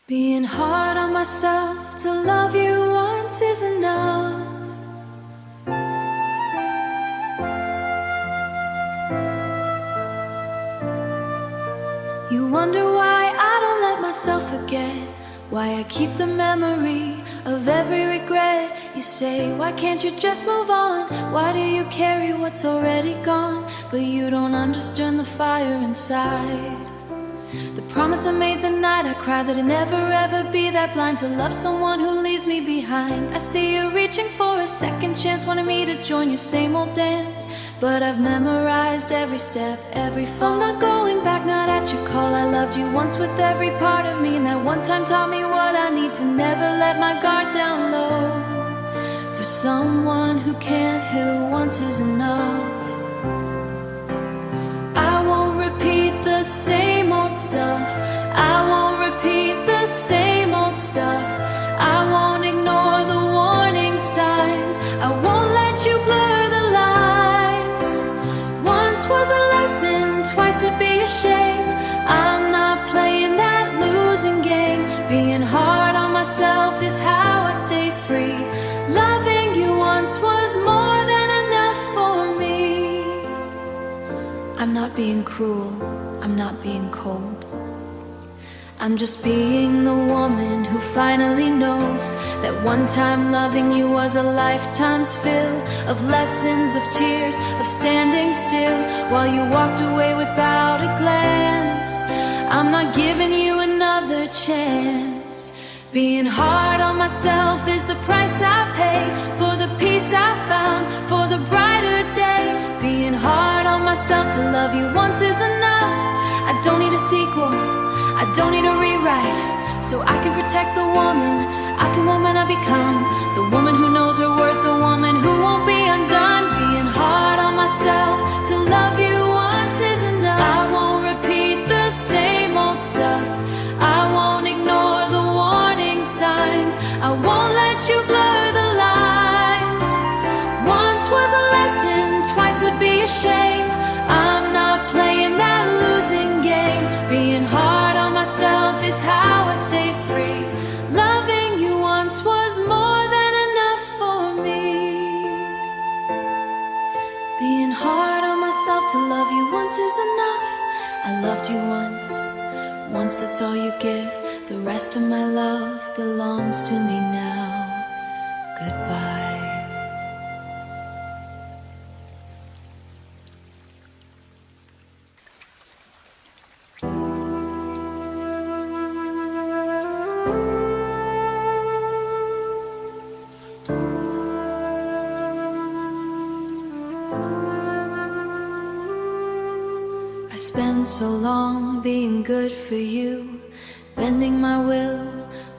Being hard on myself to love you once is enough. You wonder why I don't let myself forget, why I keep the memory of every regret. You say, why can't you just move on? Why do you carry what's already gone? But you don't understand the fire inside. The promise I made the night I cried, that I'd never ever be that blind to love someone who leaves me behind. I see you reaching for a second chance, wanting me to join your same old dance, but I've memorized every step, every fall. I'm not going back, not at your call. I loved you once with every part of me, and that one time taught me what I need to never let my guard down low. For someone who can't heal once is enough. I won't repeat the same old stuff. I won't repeat the same old stuff. I won't ignore the warning signs. I won't let you blur the lines. Once was a lesson, twice would be a shame. I'm not playing that losing game. Being hard on myself is how I stay free. Loving you once was more than enough for me. I'm not being cruel, I'm not being cold. I'm just being the woman who finally knows that one time loving you was a lifetime's fill of lessons, of tears, of standing still while you walked away without a glance. I'm not giving you another chance. Being hard on myself is the price I pay for the peace I found, for the brighter day. Being hard on myself to love you once is enough. I don't need a sequel, I don't need a rewrite, so I can protect the woman I become, the woman who knows her worth, the woman who won't be undone. Being hard on myself to love you once is enough. I won't repeat the same old stuff. I won't ignore the warning signs. I won't let you blur the lines. Once was a lesson, twice would be a shame. I'm not playing that losing game. Being hard on myself is how I stay free. Loving you once was more than enough for me. Being hard on myself to love you once is enough. I loved you once that's all you give. The rest of my love belongs to me now. Goodbye. I spent so long being good for you, bending my will,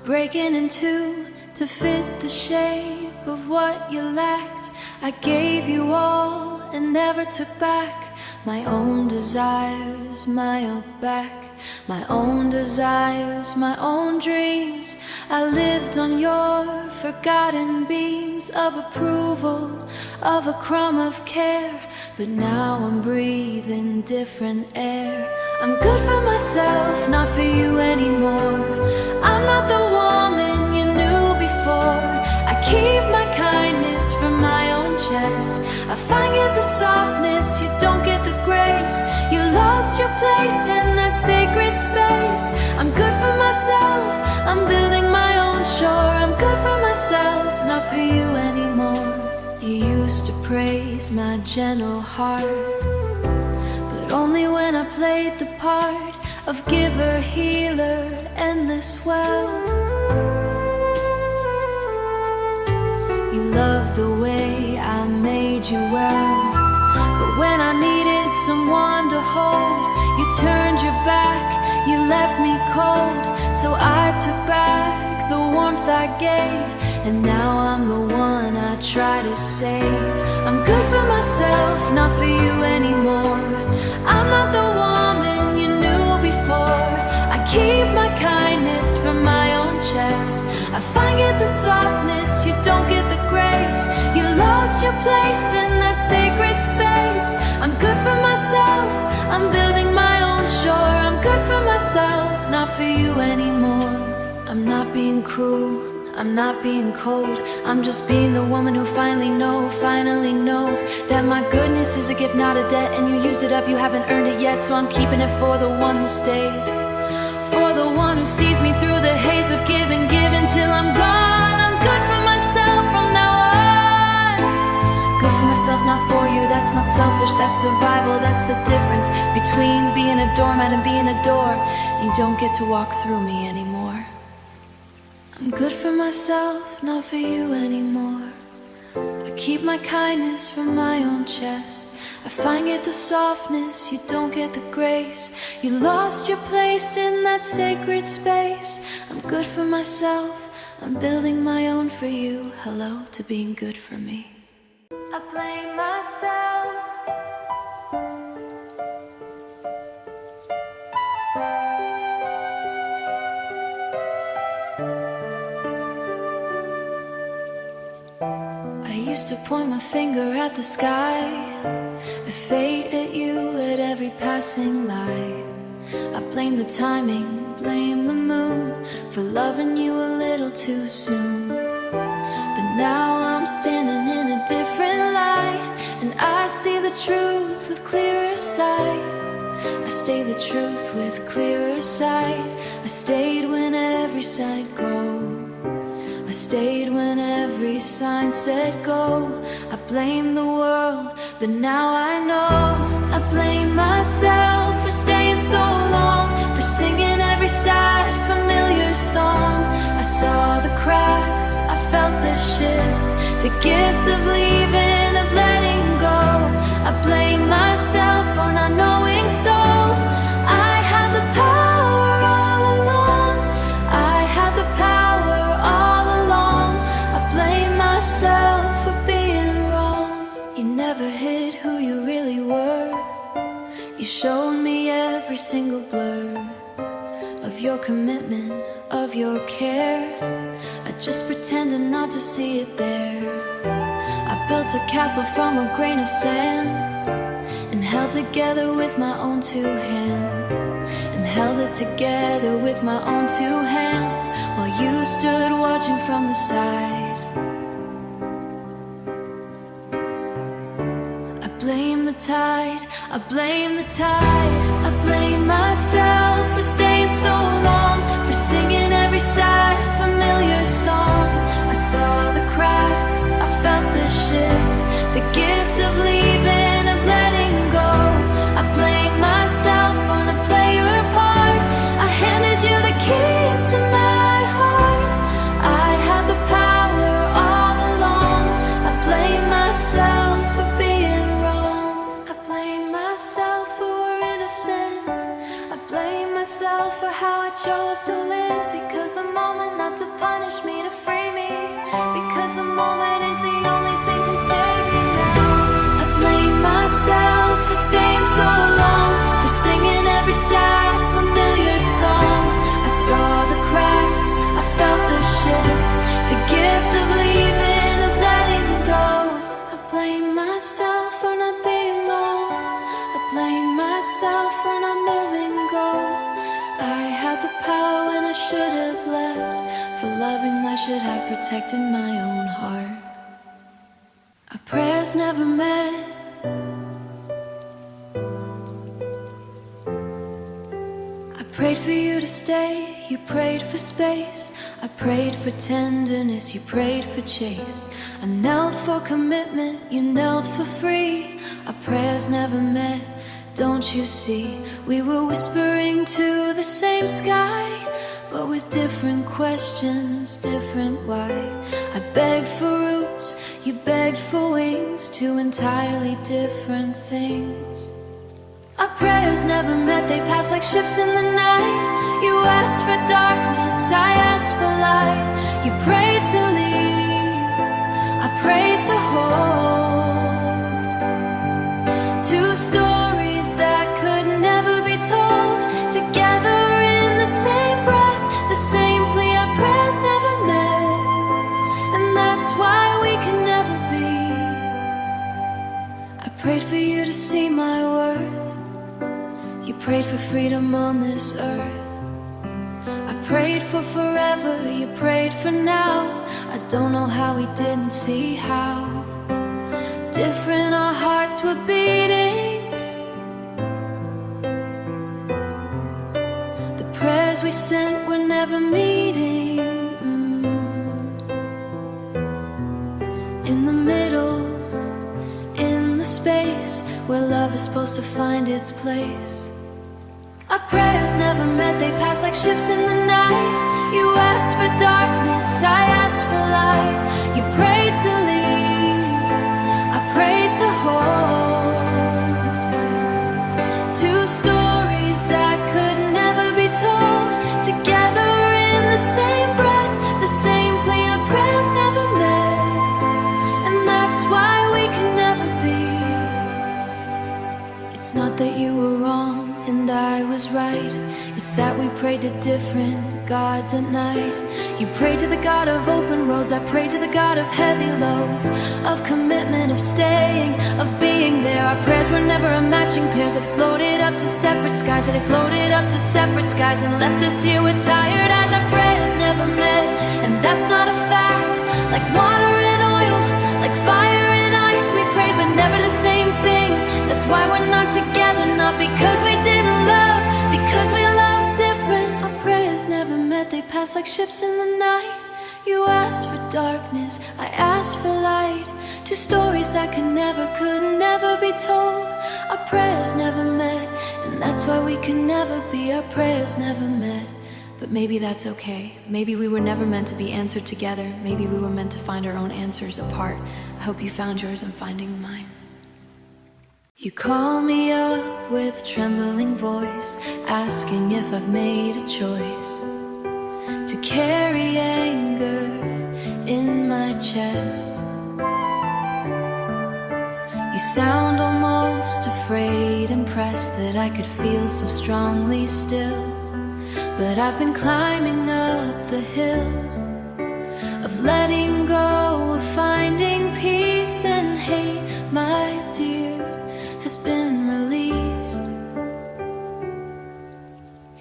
breaking in two to fit the shape of what you lacked. I gave you all and never took back my own desires, my own back, my own desires, my own dreams. I lived on your forgotten beams of approval, of a crumb of care. But now I'm breathing different air. I'm good for myself, not for you anymore. I'm not the woman you knew before. I keep my kindness from my own chest. I find get the softness, you don't get the grace. You lost your place in that sacred space. I'm good for myself, I'm building my own shore. I'm good for myself, not for you anymore. You used to praise my gentle heart, but only when I played the part of giver, healer, endless well. You loved the way I made you well, but when I needed someone to hold, you turned your back, you left me cold. So I took back the warmth I gave, and now I'm the one I try to save. I'm good for myself, not for you anymore. I'm not the woman you knew before. I keep my kindness from my own chest. I find get the softness, you don't get the grace. You lost your place in that sacred space. I'm good for myself, I'm building my own shore. I'm good for myself, not for you anymore. not being cruel, I'm not being cold. I'm just being the woman who finally knows that my goodness is a gift, not a debt. And you used it up, you haven't earned it yet. So I'm keeping it for the one who stays, for the one who sees me through the haze of give and give until I'm gone. I'm good for myself from now on. Good for myself, not for you. That's not selfish, that's survival. That's the difference between being a doormat and being a door. You don't get to walk through me anymore. I'm good for myself, not for you anymore. I keep my kindness from my own chest. I find it the softness, you don't get the grace. You lost your place in that sacred space. I'm good for myself, I'm building my own for you. Hello to being good for me. I blame myself. I used to point my finger at the sky, I fate at you at every passing light. I blame the timing, blame the moon for loving you a little too soon. But now I'm standing in a different light, and I see the truth with clearer sight. I stay the truth with clearer sight. I stayed when every side goes. I stayed when every sign said go. I blame the world, but now I know. I blame myself for staying so long, for singing every sad familiar song. I saw the cracks, I felt the shift, the gift of leaving, of letting go. I blame myself for not knowing, so I had the power all along. I had the power all along. I blame myself for being wrong. You never hid who you really were. You showed me every single blur of your commitment, of your care. I just pretended not to see it there. I built a castle from a grain of sand, and held together with my own two hands, and held it together with my own two hands, while you stood watching from the side. I blame the tide, I blame the tide. I blame myself for staying so long, for singing every sad familiar song. I saw the cracks, I felt the shift, the gift of leaving, of letting go. I blame myself for not playing your part. I handed you the keys to my heart. I had the power all along. I blame myself for being wrong. I blame myself for innocent. I blame myself for how I chose to live, because the moment not to punish me, to free me, because the moment is the only thing can save me now. I blame myself for staying so long, for singing every sad familiar song. I saw the cracks, I felt the shift, the gift of leaving, of letting go. I blame myself for not being long. I blame myself for not moving go. I had the power when I should have left. For loving, I should have protected my own heart. Our prayers never met. I prayed for you to stay, you prayed for space. I prayed for tenderness, you prayed for chase. I knelt for commitment, you knelt for free. Our prayers never met, don't you see? We were whispering to the same sky, but with different questions, different why. I begged for roots, you begged for wings, two entirely different things. Our prayers never met, they passed like ships in the night. You asked for darkness, I asked for light. You prayed to leave, I prayed to hold. Two stories that could never be told, together in the same breath, the same plea. Our prayers never met, and that's why we can never be. I prayed for you to see my worth. You prayed for freedom on this earth. I prayed for forever, you prayed for now. I don't know how we didn't see how different our hearts were beating. The prayers we sent were never meeting. In the middle, in the space where love is supposed to find its place. Our prayers never met, they passed like ships in the night. You asked for darkness, I asked for light. You prayed to leave, I prayed to hold. Two stories that could never be told, together in the same breath, the same plea. Our prayers never met, and that's why we can never be. It's not that you were wrong and I was right, it's that we prayed to different gods at night. You prayed to the God of open roads, I prayed to the God of heavy loads, of commitment, of staying, of being there. Our prayers were never a matching pairs, that floated up to separate skies, that they floated up to separate skies and left us here with tired eyes. Our prayers never met, and that's not a fact. Like water and oil, like fire and ice, we prayed but never the same thing. That's why we're not together, not because we didn't love, because we loved different. Our prayers never met, they passed like ships in the night. You asked for darkness, I asked for light. Two stories that could never be told. Our prayers never met, and that's why we could never be. Our prayers never met, but maybe that's okay. Maybe we were never meant to be answered together. Maybe we were meant to find our own answers apart. I hope you found yours, I'm finding mine. You call me up with trembling voice, asking if I've made a choice to carry anger in my chest. You sound almost afraid, impressed that I could feel so strongly still. But I've been climbing up the hill of letting go, of finding peace and hate, my dear, has been released.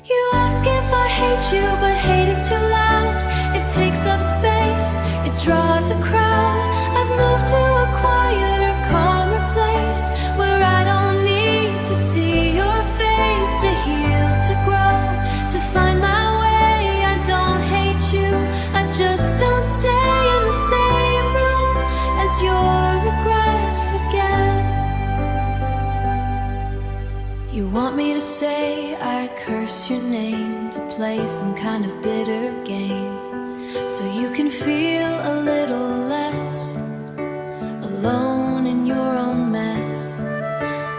You ask if I hate you, but hate is too loud. It takes up space, it draws a crowd. I've moved to a quieter, calmer place, where I don't need to see your face, to heal, to grow, to find my way. I don't hate you, I just don't stay in the same room as your regrets forget. You want me to say I curse your name, to play some kind of bitter game, so you can feel a little less alone in your own mess.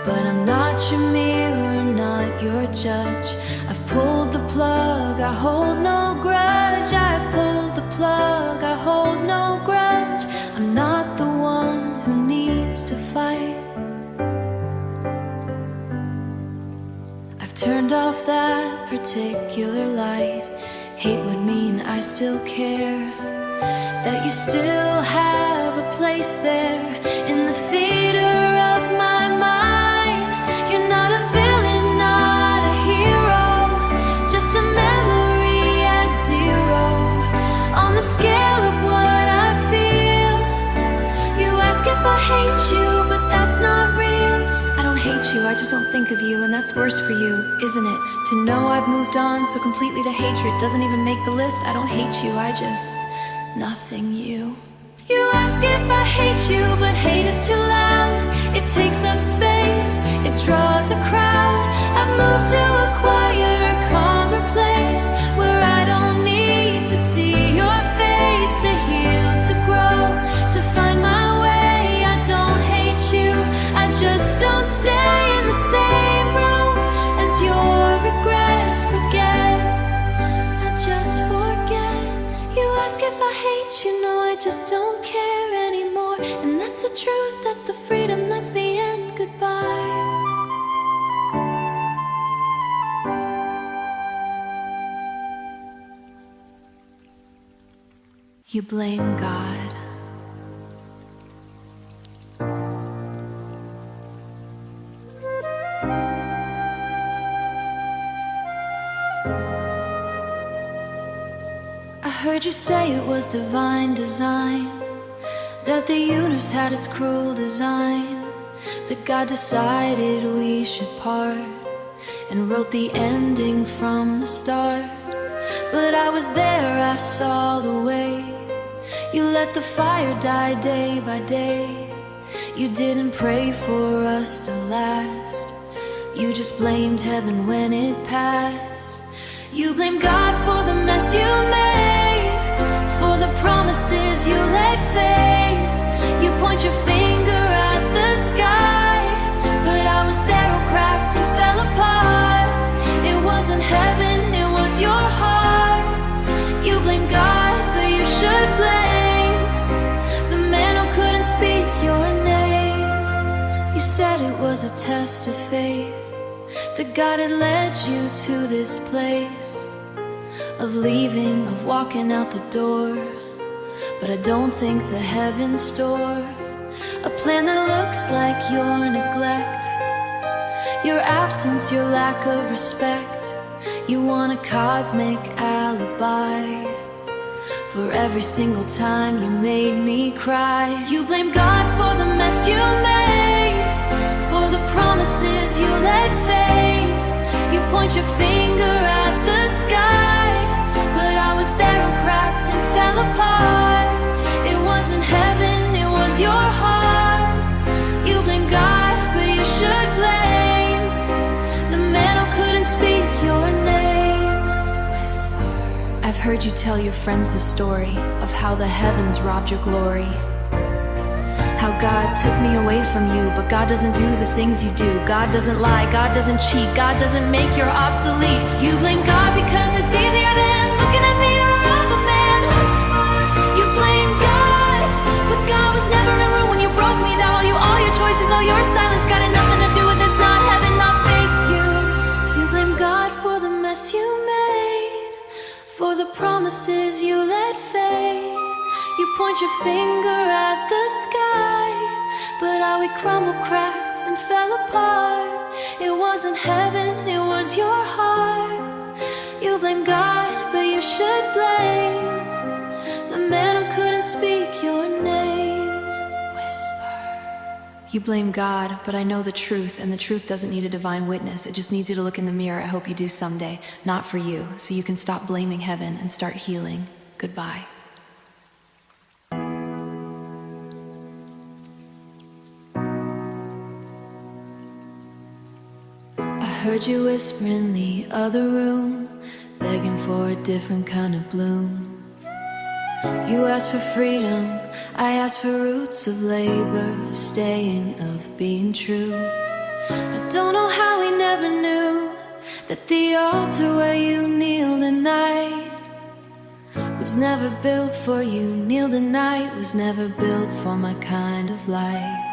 But I'm not your mirror, not your judge. I've pulled the plug, I hold no grudge. I've pulled the plug, I hold no grudge. I'm not the one who needs to fight. Turned off that particular light. Hate would mean I still care, that you still have a place there in the theater of my mind. You're not a villain, not a hero, just a memory at zero on the scale of what I feel. You ask if I hate you, but that's not real. I don't hate you, I just don't think of you, and that's worse for you, isn't it? To know I've moved on so completely to hatred doesn't even make the list. I don't hate you, I just... nothing you. You ask if I hate you, but hate is too loud. It takes up space, it draws a crowd. I've moved to a quieter, calmer place, where I don't need to see your face, to heal, to grow, to find my way. I don't hate you, I just don't stay in the same room as your regrets forget. I just forget. You ask if I hate you, no, I just don't care anymore. And that's the truth, that's the freedom, that's the end, goodbye. You blame God. heard you say it was divine design, that the universe had its cruel design, that God decided we should part and wrote the ending from the start. But I was there, I saw the way you let the fire die day by day. You didn't pray for us to last, you just blamed heaven when it passed. You blame God for the mess you made, for the promises you let fade. You point your finger at the sky, but I was there all cracked and fell apart. It wasn't heaven, it was your heart. You blame God, but you should blame the man who couldn't speak your name. You said it was a test of faith, that God had led you to this place of leaving, of walking out the door. But I don't think the heavens store a plan that looks like your neglect, your absence, your lack of respect. You want a cosmic alibi for every single time you made me cry. You blame God for the mess you made, for the promises you let fade. You point your finger at the sky, but I was there all cracked and fell apart. It wasn't heaven, it was your heart. You blame God, but you should blame the man who couldn't speak your name. Whisper. I've heard you tell your friends the story of how the heavens robbed your glory, how God took me away from you. But God doesn't do the things you do. God doesn't lie, God doesn't cheat, God doesn't make you obsolete. You blame God because it's easier than looking at me or other man. You blame God, but God was never in room when you broke me. That all your choices, all your silence got nothing to do with this. Not heaven, not fake. You blame God for the mess you made, for the promises you let fade. You point your finger at the sky, but how we crumbled, cracked, and fell apart. It wasn't heaven, it was your heart. You blame God, but you should blame the man who couldn't speak your name. Whisper. You blame God, but I know the truth, and the truth doesn't need a divine witness. It just needs you to look in the mirror. I hope you do someday. Not for you, so you can stop blaming heaven and start healing. Goodbye. Heard you whisper in the other room, begging for a different kind of bloom. You asked for freedom, I asked for roots of labor, of staying, of being true. I don't know how we never knew that the altar where you kneeled at night was never built for you. Kneeled at night was never built for my kind of life.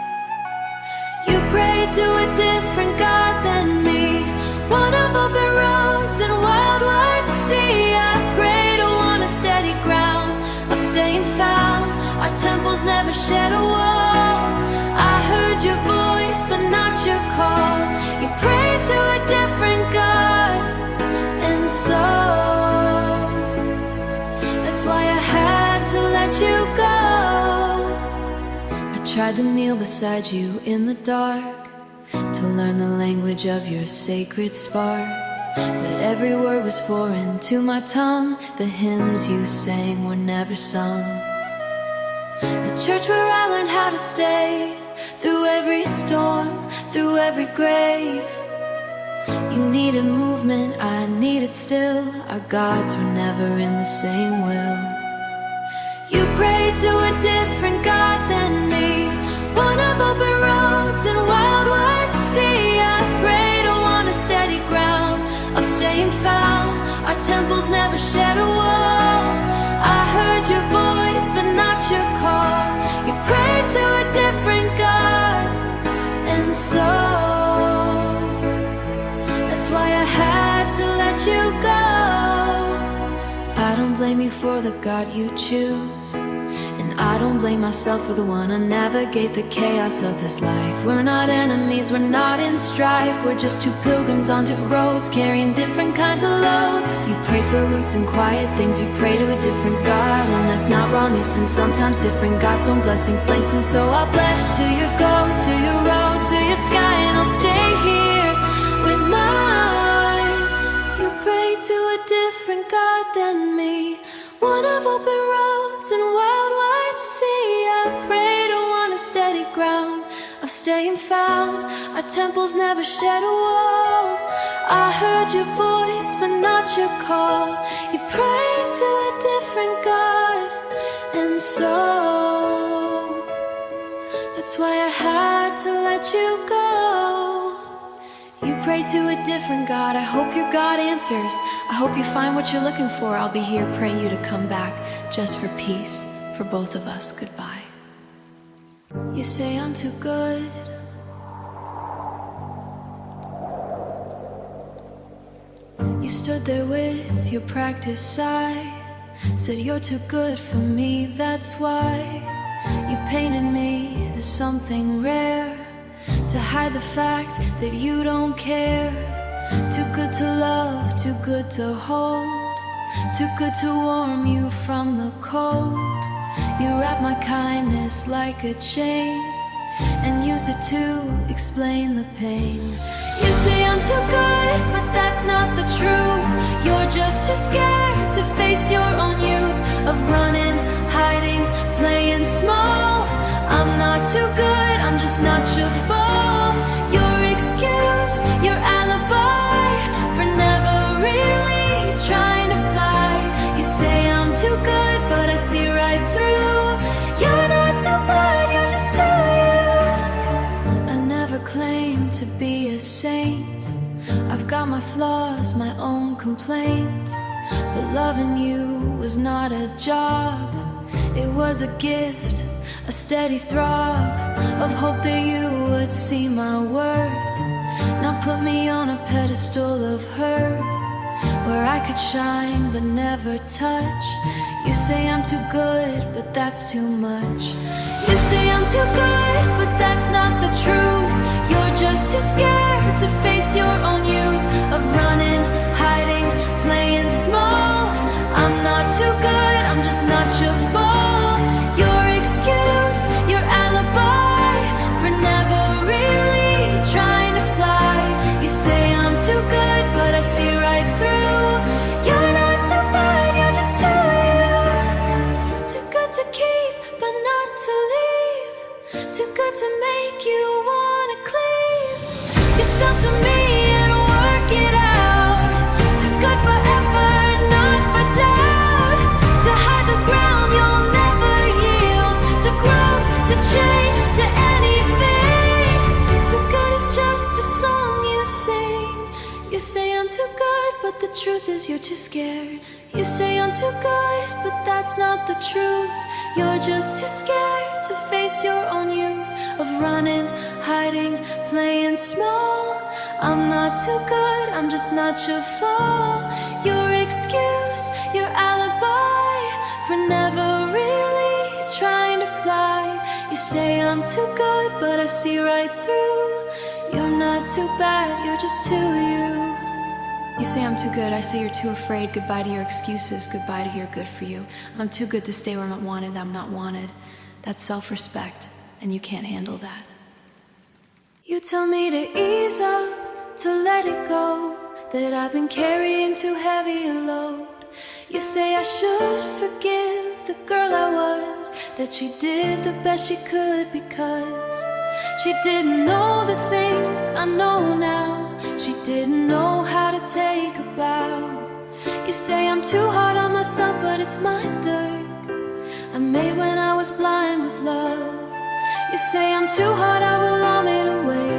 You prayed to a different God than me, one of open roads and wild wide sea. I pray to one of steady ground, of staying found. Our temples never shed a wall. I heard your voice, but not your call. You prayed to a different God, and so that's why I had to let you go. Tried to kneel beside you in the dark, to learn the language of your sacred spark. But every word was foreign to my tongue. The hymns you sang were never sung. The church where I learned how to stay, through every storm, through every grave. You needed movement, I needed still. Our gods were never in the same will. You prayed to a different God than me, one of open roads and wild wide sea. I pray to one of steady ground, of staying found. Our temples never shed a wall. I heard your voice, but not your call. You prayed to a different God, and so that's why I had to let you go. I don't blame you for the God you choose, and I don't blame myself for the one I navigate the chaos of this life. We're not enemies, we're not in strife. We're just two pilgrims on different roads, carrying different kinds of loads. You pray for roots and quiet things, you pray to a different strongest, and sometimes different. God's own blessing flakes, and so I'll bless till you go, to your road, to your sky, and I'll stay here with mine. You pray to a different God than me, one of open roads and wild wide sea. I pray to one of steady ground, of staying found. Our temples never shed a wall. I heard your voice, but not your call. You prayed to a different God, and so that's why I had to let you go. You pray to a different God. I hope your God answers. I hope you find what you're looking for. I'll be here praying you to come back, just for peace, for both of us. Goodbye. You say I'm too good. You stood there with your practice side, said you're too good for me, that's why. You painted me as something rare, to hide the fact that you don't care. Too good to love, too good to hold, too good to warm you from the cold. You wrap my kindness like a chain, and used it to explain the pain. You say I'm too good, but that's not the truth. You're just too scared to face your own youth, of running, hiding, playing small. I'm not too good, I'm just not your fault. Your excuse, your alibi, for never really trying to fly. You say I'm too good, but I see right through. You're not too bad, you're just too you. I never claimed to be a saint. I've got my flaws, my own complaint. But loving you was not a job, it was a gift, a steady throb of hope that you would see my worth. Now put me on a pedestal of hurt, where I could shine but never touch. You say I'm too good, but that's too much. You say I'm too good, but that's not the truth. You're just too scared to face your own youth, of running, hiding, playing small. I'm not too good, I'm just not your fault. Your excuse, your alibi, for never really trying to fly. You say I'm too good, but I see right through. You're not too bad, you're just too you. Too good to keep, but not to leave. Too good to make you wanna cleave yourself to me and work it out. Too good for effort, not for doubt. To hide the ground you'll never yield, to growth, to change, to anything. Too good is just a song you sing. You say I'm too good, but the truth is you're too scared. You say I'm too good, but that's not the truth. You're just too scared to face your own youth, of running, hiding, playing small. I'm not too good, I'm just not your fault. Your excuse, your alibi, for never really trying to fly. You say I'm too good, but I see right through. You're not too bad, you're just too you. You say I'm too good, I say you're too afraid. Goodbye to your excuses, goodbye to your good for you. I'm too good to stay where I'm not wanted, I'm not wanted. That's self-respect, and you can't handle that. You tell me to ease up, to let it go, that I've been carrying too heavy a load. You say I should forgive the girl I was, that she did the best she could because she didn't know the things I know now. She didn't know how to take a bow. You say I'm too hard on myself, but it's my dirt I made when I was blind with love. You say I'm too hard, I will vomit away.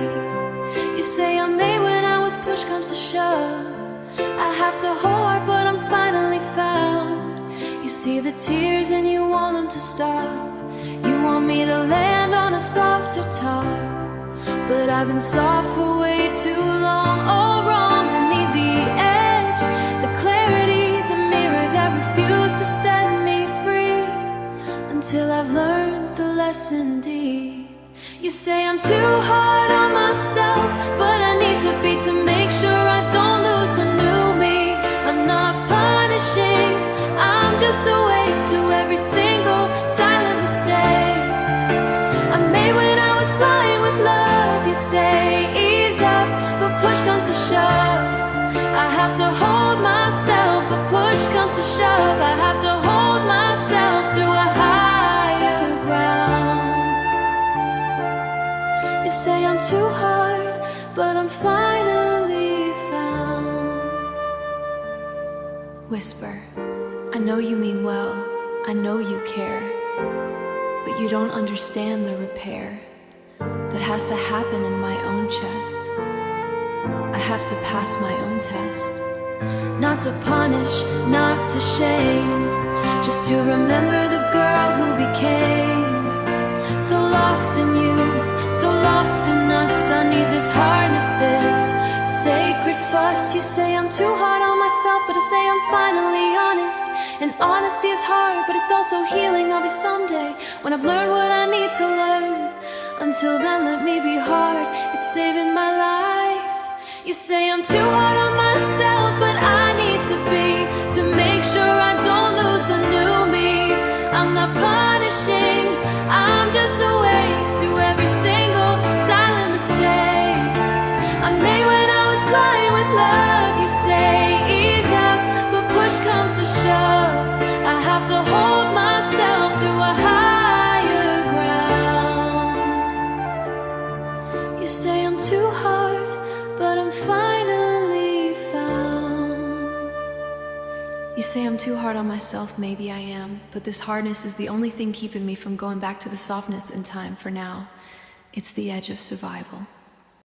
You say I'm made when I was push comes to shove. I have to hold hard, but I'm finally found. You see the tears and you want them to stop. You want me to land on a softer top, but I've been soft for way too long. All wrong, I need the edge, the clarity, the mirror that refused to set me free, until I've learned the lesson deep. You say I'm too hard on myself, but I need to be, to make sure I don't lose the new me. I'm not punishing, I'm just awake to every single have to hold myself, but push comes to shove, I have to hold myself to a higher ground. You say I'm too hard, but I'm finally found. Whisper, I know you mean well, I know you care, but you don't understand the repair that has to happen in my own chest. I have to pass my own test. Not to punish, not to shame, just to remember the girl who became so lost in you, so lost in us. I need this hardness, this sacred fuss. You say I'm too hard on myself, but I say I'm finally honest. And honesty is hard, but it's also healing. I'll be someday when I've learned what I need to learn. Until then, let me be hard, it's saving my life. You say I'm too hard on myself, but I need to be, to make sure I don't lose the new me. I'm not punishing, I'm just awake to every single silent mistake I made when I was blind with love. You say ease up, but push comes to shove, I have to hold myself to a higher ground. You say I'm too hard, but I'm finally found. You say I'm too hard on myself, maybe I am, but this hardness is the only thing keeping me from going back to the softness in time for now. It's the edge of survival.